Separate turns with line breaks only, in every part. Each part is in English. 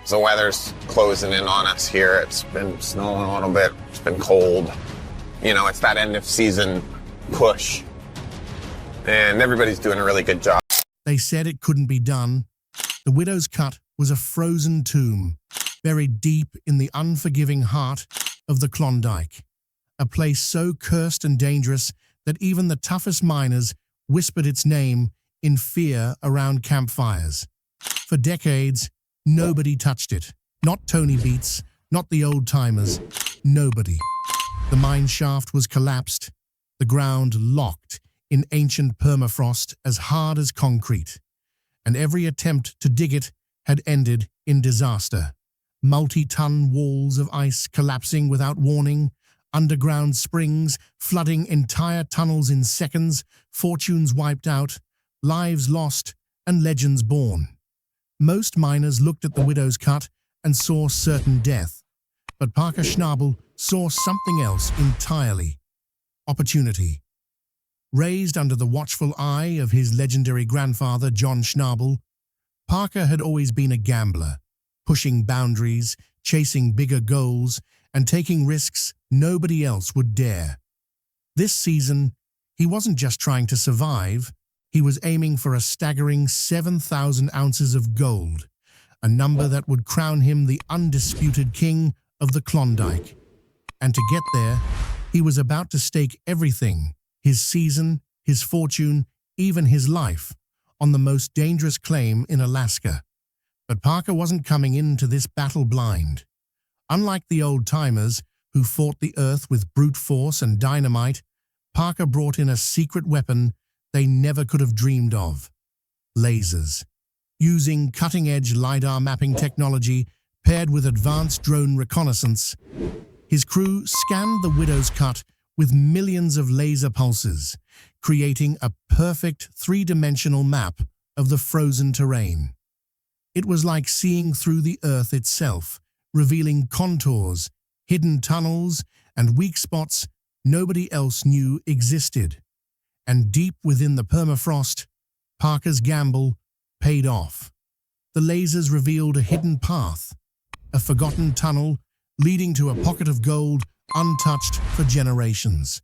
The weather's closing in on us here. It's been snowing a little bit. It's been cold. It's that end of season push. And everybody's doing a really good job.
They said it couldn't be done. The Widow's Cut was a frozen tomb, buried deep in the unforgiving heart of the Klondike. A place so cursed and dangerous that even the toughest miners whispered its name in fear around campfires. For decades, nobody touched it. Not Tony Beats, not the old-timers, nobody. The mine shaft was collapsed, the ground locked in ancient permafrost as hard as concrete, and every attempt to dig it had ended in disaster. Multi-ton walls of ice collapsing without warning, underground springs flooding entire tunnels in seconds, fortunes wiped out, lives lost, and legends born. Most miners looked at the Widow's Cut and saw certain death, but Parker Schnabel saw something else entirely: opportunity. Raised under the watchful eye of his legendary grandfather, John Schnabel, Parker had always been a gambler, pushing boundaries, chasing bigger goals, and taking risks nobody else would dare. This season, he wasn't just trying to survive, he was aiming for a staggering 7,000 ounces of gold, a number that would crown him the undisputed king of the Klondike. And to get there, he was about to stake everything, his season, his fortune, even his life, on the most dangerous claim in Alaska. But Parker wasn't coming into this battle blind. Unlike the old-timers who fought the earth with brute force and dynamite, Parker brought in a secret weapon they never could have dreamed of: lasers. Using cutting-edge LiDAR mapping technology paired with advanced drone reconnaissance, his crew scanned the Widow's Cut with millions of laser pulses, creating a perfect three-dimensional map of the frozen terrain. It was like seeing through the earth itself, revealing contours, hidden tunnels, and weak spots nobody else knew existed. And deep within the permafrost, Parker's gamble paid off. The lasers revealed a hidden path, a forgotten tunnel leading to a pocket of gold untouched for generations.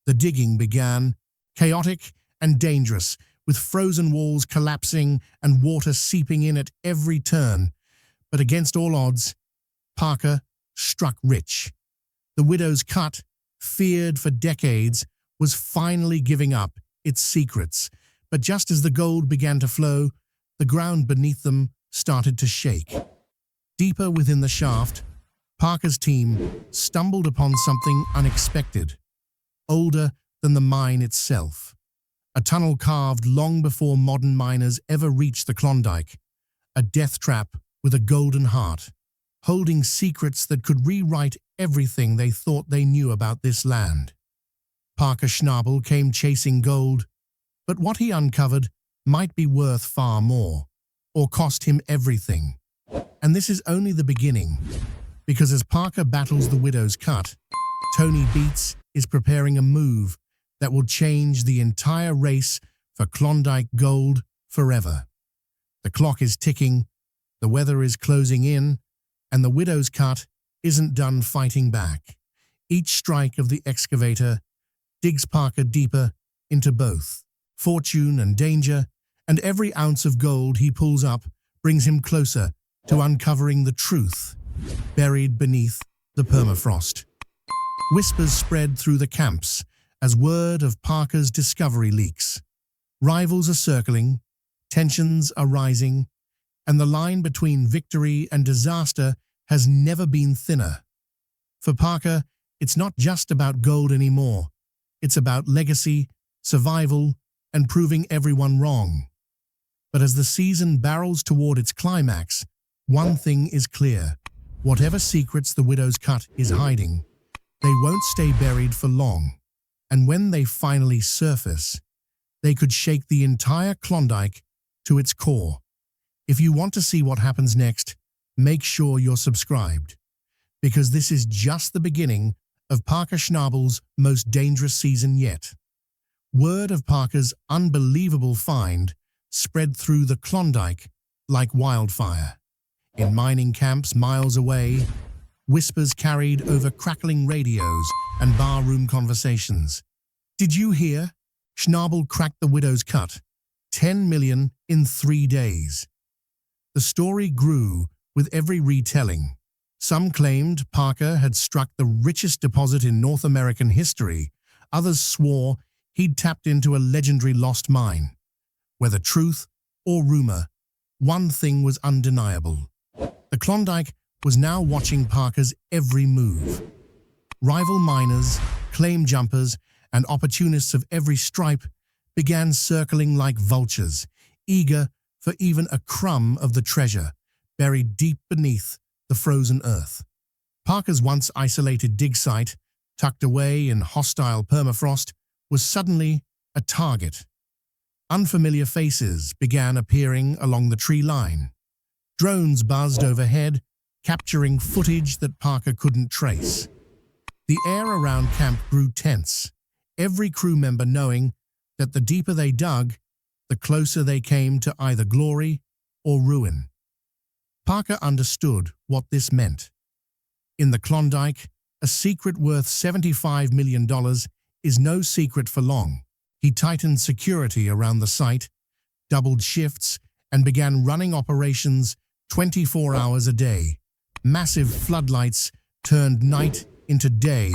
The digging began, chaotic and dangerous, with frozen walls collapsing and water seeping in at every turn. But against all odds, Parker struck rich. The Widow's Cut, feared for decades, was finally giving up its secrets. But just as the gold began to flow, the ground beneath them started to shake. Deeper within the shaft, Parker's team stumbled upon something unexpected, older than the mine itself. A tunnel carved long before modern miners ever reached the Klondike, a death trap with a golden heart, holding secrets that could rewrite everything they thought they knew about this land. Parker Schnabel came chasing gold, but what he uncovered might be worth far more, or cost him everything. And this is only the beginning, because as Parker battles the Widow's Cut, Tony Beats is preparing a move that will change the entire race for Klondike gold forever. The clock is ticking, the weather is closing in, and the Widow's Cut isn't done fighting back. Each strike of the excavator digs Parker deeper into both fortune and danger, and every ounce of gold he pulls up brings him closer to uncovering the truth buried beneath the permafrost. Whispers spread through the camps as word of Parker's discovery leaks. Rivals are circling, tensions are rising, and the line between victory and disaster has never been thinner. For Parker, it's not just about gold anymore. It's about legacy, survival, and proving everyone wrong. But as the season barrels toward its climax, one thing is clear. Whatever secrets the Widow's Cut is hiding, they won't stay buried for long. And when they finally surface, they could shake the entire Klondike to its core. If you want to see what happens next, make sure you're subscribed, because this is just the beginning of Parker Schnabel's most dangerous season yet. Word of Parker's unbelievable find spread through the Klondike like wildfire. In mining camps miles away, whispers carried over crackling radios and barroom conversations. Did you hear? Schnabel cracked the widow's cut. 10 million in 3 days. The story grew with every retelling. Some claimed Parker had struck the richest deposit in North American history. Others swore he'd tapped into a legendary lost mine. Whether truth or rumor, one thing was undeniable. The Klondike was now watching Parker's every move. Rival miners, claim jumpers, and opportunists of every stripe began circling like vultures, eager for even a crumb of the treasure buried deep beneath the frozen earth. Parker's once isolated dig site, tucked away in hostile permafrost, was suddenly a target. Unfamiliar faces began appearing along the tree line. Drones buzzed overhead, capturing footage that Parker couldn't trace. The air around camp grew tense, every crew member knowing that the deeper they dug, the closer they came to either glory or ruin. Parker understood what this meant. In the Klondike, a secret worth $75 million is no secret for long. He tightened security around the site, doubled shifts, and began running operations 24 hours a day. Massive floodlights turned night into day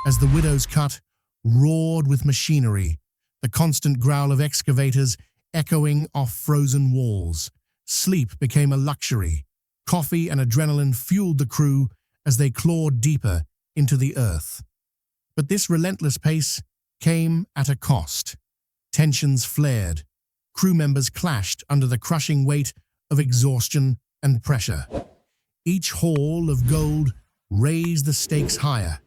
as the widow's cut roared with machinery, the constant growl of excavators echoing off frozen walls. Sleep became a luxury. Coffee and adrenaline fueled the crew as they clawed deeper into the earth. But this relentless pace came at a cost. Tensions flared. Crew members clashed under the crushing weight of exhaustion and pressure. Each haul of gold raised the stakes higher.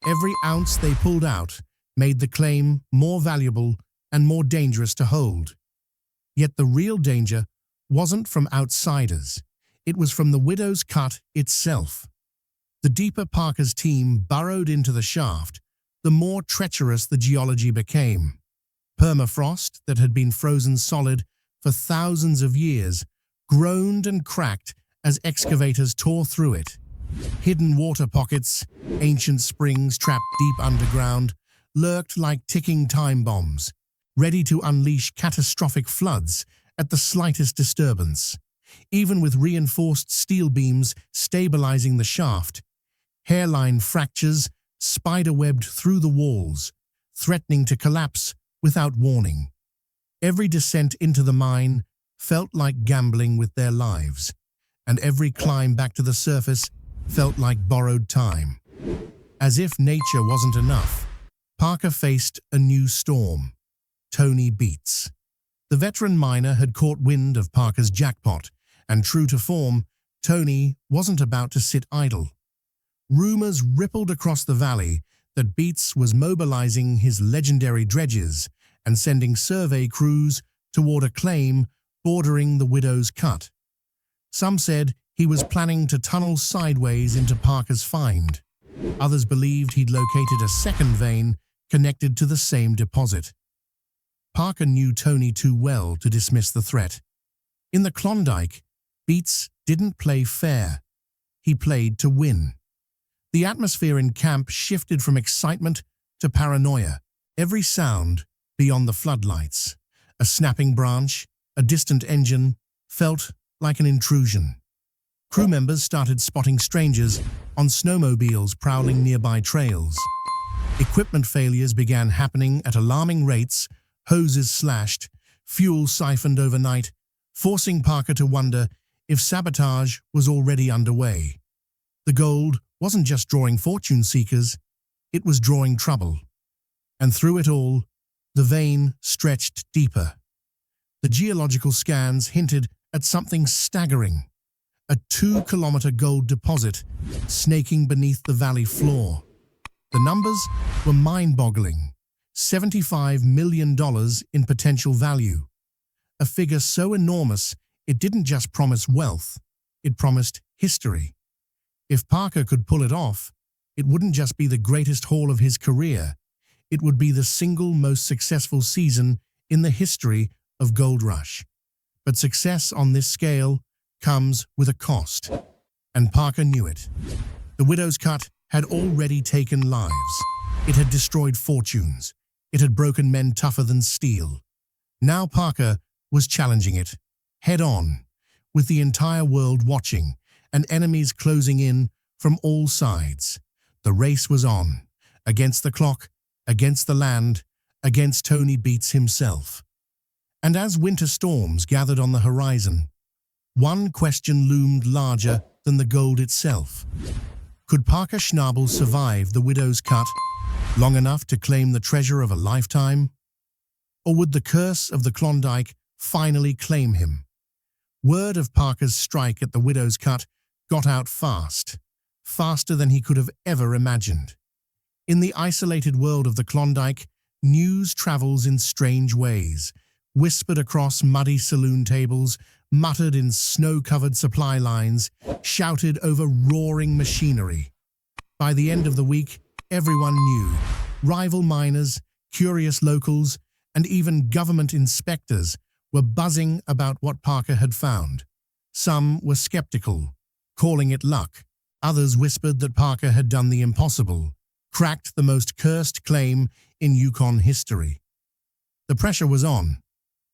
Every ounce they pulled out made the claim more valuable and more dangerous to hold. Yet the real danger wasn't from outsiders. It was from the widow's cut itself. The deeper Parker's team burrowed into the shaft, the more treacherous the geology became. Permafrost, that had been frozen solid for thousands of years, groaned and cracked as excavators tore through it. Hidden water pockets, ancient springs trapped deep underground, lurked like ticking time bombs, ready to unleash catastrophic floods at the slightest disturbance. Even with reinforced steel beams stabilizing the shaft, hairline fractures spider-webbed through the walls, threatening to collapse without warning. Every descent into the mine felt like gambling with their lives, and every climb back to the surface felt like borrowed time. As if nature wasn't enough, Parker faced a new storm. Tony Beets. The veteran miner had caught wind of Parker's jackpot, and true to form, Tony wasn't about to sit idle. Rumors rippled across the valley that Beets was mobilizing his legendary dredges and sending survey crews toward a claim bordering the widow's cut. Some said he was planning to tunnel sideways into Parker's find. Others believed he'd located a second vein connected to the same deposit. Parker knew Tony too well to dismiss the threat. In the Klondike, Beets didn't play fair. He played to win. The atmosphere in camp shifted from excitement to paranoia. Every sound, beyond the floodlights, a snapping branch, a distant engine, felt like an intrusion. Crew members started spotting strangers on snowmobiles prowling nearby trails. Equipment failures began happening at alarming rates, hoses slashed, fuel siphoned overnight, forcing Parker to wonder if sabotage was already underway. The gold wasn't just drawing fortune seekers, it was drawing trouble. And through it all, the vein stretched deeper. The geological scans hinted at something staggering. A 2-kilometer gold deposit snaking beneath the valley floor. The numbers were mind-boggling. $75 million in potential value. A figure so enormous it didn't just promise wealth, it promised history. If Parker could pull it off, it wouldn't just be the greatest haul of his career, it would be the single most successful season in the history of Gold Rush. But success on this scale comes with a cost, and Parker knew it. The widow's cut had already taken lives. It had destroyed fortunes. It had broken men tougher than steel. Now Parker was challenging it, head on, with the entire world watching and enemies closing in from all sides. The race was on, against the clock, against the land, against Tony Beats himself. And as winter storms gathered on the horizon, one question loomed larger than the gold itself. Could Parker Schnabel survive the widow's cut long enough to claim the treasure of a lifetime? Or would the curse of the Klondike finally claim him? Word of Parker's strike at the widow's cut got out fast, faster than he could have ever imagined. In the isolated world of the Klondike, news travels in strange ways, whispered across muddy saloon tables, muttered in snow-covered supply lines, shouted over roaring machinery. By the end of the week, everyone knew. Rival miners, curious locals, and even government inspectors were buzzing about what Parker had found. Some were skeptical, calling it luck. Others whispered that Parker had done the impossible, cracked the most cursed claim in Yukon history. The pressure was on,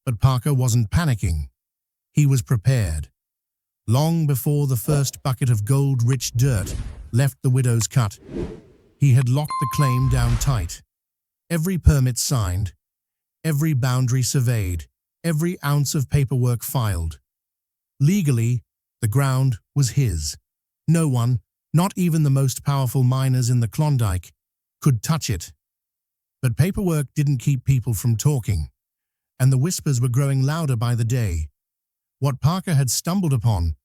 but Parker wasn't panicking. He was prepared. Long before the first bucket of gold-rich dirt left the widow's cut, he had locked the claim down tight. Every permit signed, every boundary surveyed, every ounce of paperwork filed. Legally, the ground was his. No one, not even the most powerful miners in the Klondike, could touch it. But paperwork didn't keep people from talking, and the whispers were growing louder by the day. What Parker had stumbled upon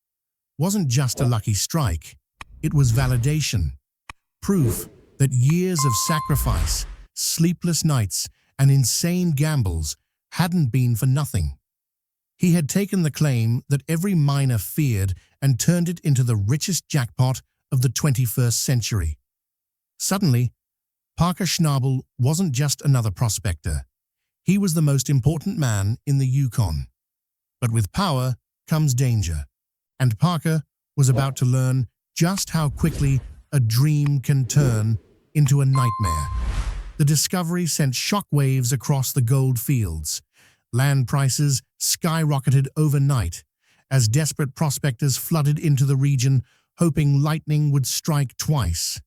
wasn't just a lucky strike. It was validation, proof that years of sacrifice, sleepless nights, and insane gambles hadn't been for nothing. He had taken the claim that every miner feared and turned it into the richest jackpot of the 21st century. Suddenly, Parker Schnabel wasn't just another prospector. He was the most important man in the Yukon. But with power comes danger, and Parker was about to learn just how quickly a dream can turn into a nightmare. The discovery sent shockwaves across the gold fields. Land prices skyrocketed overnight as desperate prospectors flooded into the region, hoping lightning would strike twice.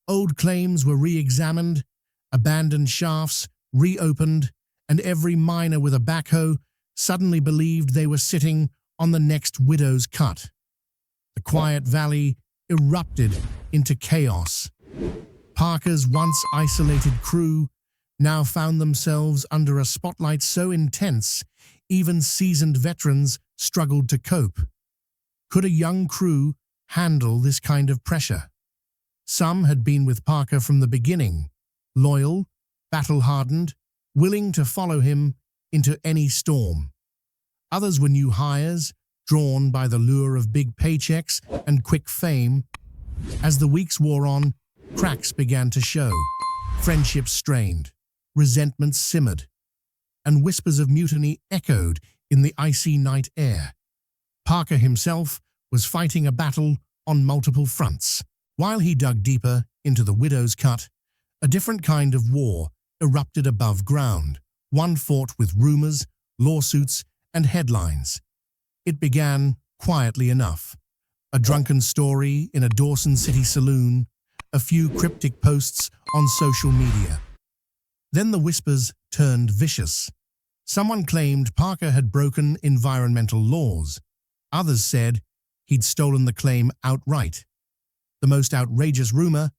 Old claims were re-examined, abandoned shafts reopened, and every miner with a backhoe suddenly believed they were sitting on the next widow's cut. The quiet valley erupted into chaos. Parker's once isolated crew now found themselves under a spotlight so intense, even seasoned veterans struggled to cope. Could a young crew handle this kind of pressure? Some had been with Parker from the beginning, loyal, battle-hardened, willing to follow him into any storm. Others were new hires, drawn by the lure of big paychecks and quick fame. As the weeks wore on, cracks began to show. Friendships strained, resentments simmered, and whispers of mutiny echoed in the icy night air. Parker himself was fighting a battle on multiple fronts. While he dug deeper into the widow's cut, a different kind of war erupted above ground, one fought with rumors, lawsuits, and headlines. It began quietly enough. A drunken story in a Dawson City saloon, a few cryptic posts on social media. Then the whispers turned vicious. Someone claimed Parker had broken environmental laws. Others said he'd stolen the claim outright. The most outrageous rumor,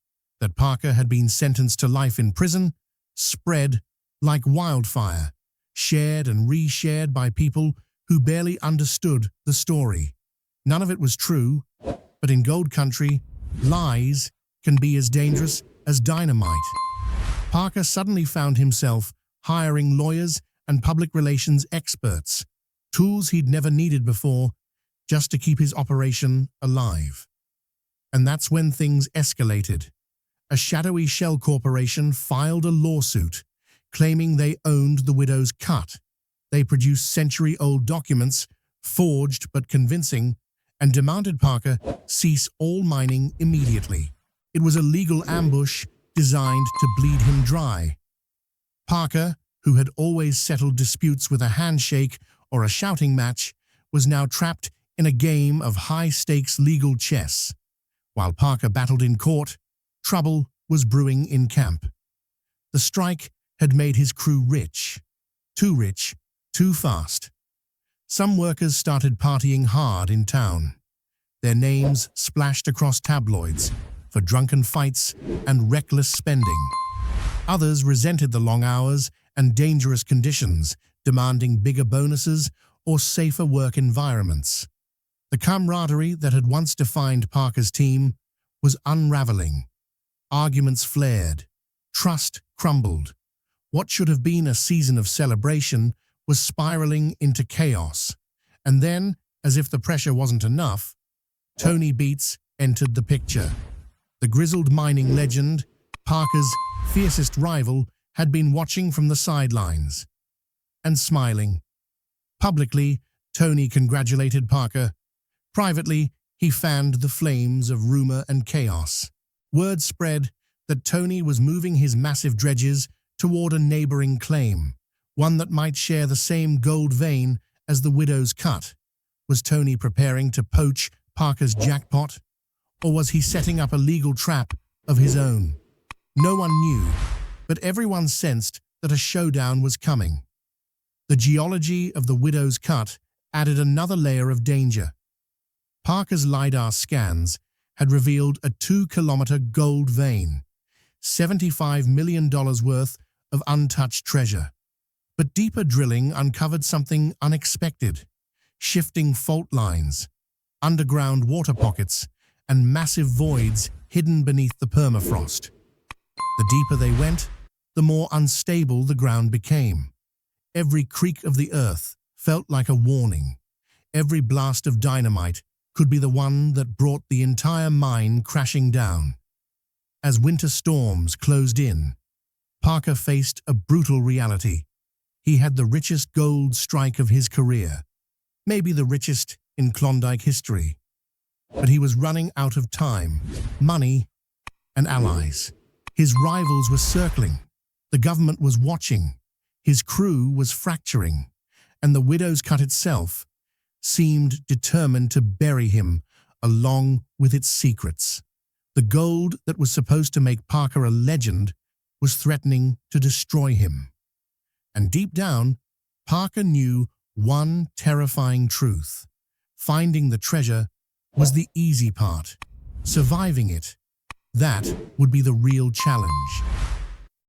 that Parker had been sentenced to life in prison, spread like wildfire, shared and reshared by people who barely understood the story. None of it was true, but in gold country, lies can be as dangerous as dynamite. Parker suddenly found himself hiring lawyers and public relations experts, tools he'd never needed before, just to keep his operation alive. And that's when things escalated. A shadowy shell corporation filed a lawsuit, claiming they owned the widow's cut. They produced century-old documents, forged but convincing, and demanded Parker cease all mining immediately. It was a legal ambush designed to bleed him dry. Parker, who had always settled disputes with a handshake or a shouting match, was now trapped in a game of high-stakes legal chess. While Parker battled in court, trouble was brewing in camp. The strike had made his crew rich, too fast. Some workers started partying hard in town. Their names splashed across tabloids for drunken fights and reckless spending. Others resented the long hours and dangerous conditions, demanding bigger bonuses or safer work environments. The camaraderie that had once defined Parker's team was unraveling. Arguments flared. Trust crumbled. What should have been a season of celebration was spiraling into chaos. And then, as if the pressure wasn't enough, Tony Beets entered the picture. The grizzled mining legend, Parker's fiercest rival, had been watching from the sidelines and smiling. Publicly, Tony congratulated Parker. Privately, he fanned the flames of rumor and chaos. Word spread that Tony was moving his massive dredges toward a neighboring claim, one that might share the same gold vein as the Widow's Cut. Was Tony preparing to poach Parker's Jackpot, or was he setting up a legal trap of his own? No one knew, but everyone sensed that a showdown was coming. The geology of the Widow's Cut added another layer of danger. Parker's LiDAR scans had revealed a 2-kilometer gold vein, $75 million worth of untouched treasure. But deeper drilling uncovered something unexpected: shifting fault lines, underground water pockets, and massive voids hidden beneath the permafrost. The deeper they went, the more unstable the ground became. Every creak of the earth felt like a warning. Every blast of dynamite could be the one that brought the entire mine crashing down. As winter storms closed in, Parker faced a brutal reality. He had the richest gold strike of his career, maybe the richest in Klondike history. But he was running out of time, money, and allies. His rivals were circling. The government was watching. His crew was fracturing, and the Widow's Cut itself seemed determined to bury him along with its secrets. The gold that was supposed to make Parker a legend was threatening to destroy him. And deep down, Parker knew one terrifying truth: finding the treasure was the easy part. Surviving it, that would be the real challenge.